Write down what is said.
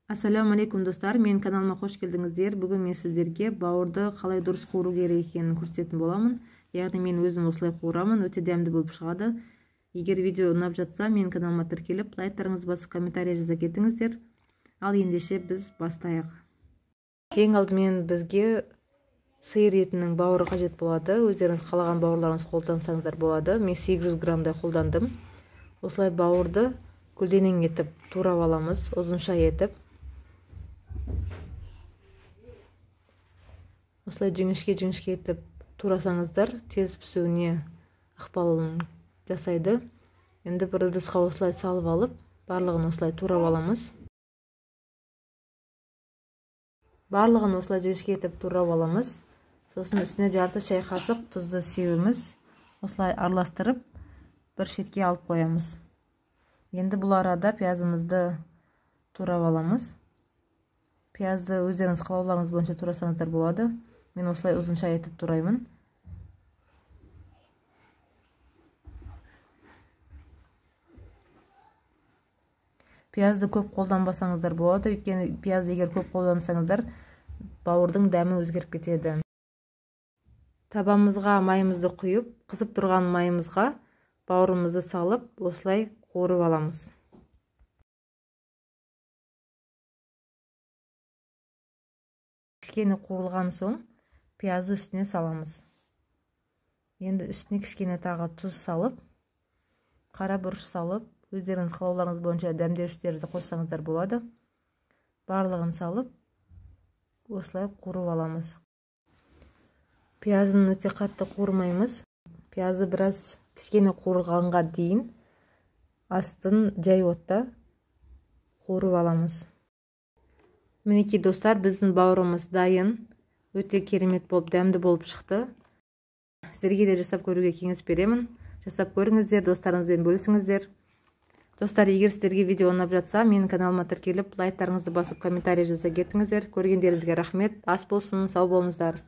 Ассаламу алейкум достар, менің каналыма қош келдіңіздер. Бүгін мен сіздерге бауырды қалай дұрыс қуыру керек екенін көрсететін боламын. Яғни мен өзім осылай қуырамын, өте дәмді болып шығады. Егер видео ұнап жатса, менің каналыма тіркеліп, лайктарыңызды басып, комментарий жаза кетіңіздер. Ал ендеше біз бастайық. Ең алдымен бізге сиыр етінің бауыры қажет болады. Өздеріңіз қалаған бауырларыңыз қолдансаңыздар болады. Мен 800 грамдай қолдандым. Осылай бауырды көлденең етіп турап аламыз, ұзынша етіп. Осылай жіңішке етіп турасаңыздар тез пісуіне ықпалын жасайды. Енді бір ыдысқа осылай салып алып, барлығын осылай турап аламыз. Барлығын осылай жіңішке етіп турап аламыз. Сосын үстіне жарты шай қасық тұзды сеуіміз. Осылай араластырып, бір шетке алып қоямыз. Енді бұл арада пиязымызды турап аламыз. Пиязды өздеріңіз қалауларыңыз бойынша турасаңыздар болады. Мен осылай ұзынша етіп тураймын. Пиязды көп қолданбасаңыздар болады, өйткені пиязды егер көп қолдансаңыздар, бауырдың дәмі өзгеріп кетеді. Табамызға майымызды құйып, қызып тұрған майымызға бауырымызды салып, осылай қуырып аламыз. Кішкене қуырылған соң пиязды үстіне саламыз. Енді үстіне кішкене тағы тұз салып, қара бұрыш салып, өздеріңіз қалауларыңыз бойынша дәмдеушілерді қоссаңыздар болады. Барлығын салып, осылай қуырып аламыз. Пиязын өте қатты қуырмаймыз. Пиязды біраз кішкене қуырылғанға дейін астын жай отта қуырып аламыз. Мінекей достар, біздің бауырымыз дайын. Өте керемет болып, дәмді болып шықты. Сіздерге де жасап көруге кеңес беремін. Жасап көріңіздер, достарыңызбен бөлісіңіздер. Достар, егер сіздерге видео ұнап жатса, менің каналыма тіркеліп, лайктарыңызды басып, комментарий жаза кетіңіздер. Көргендеріңізге рахмет. Ас болсын, сау болыңыздар.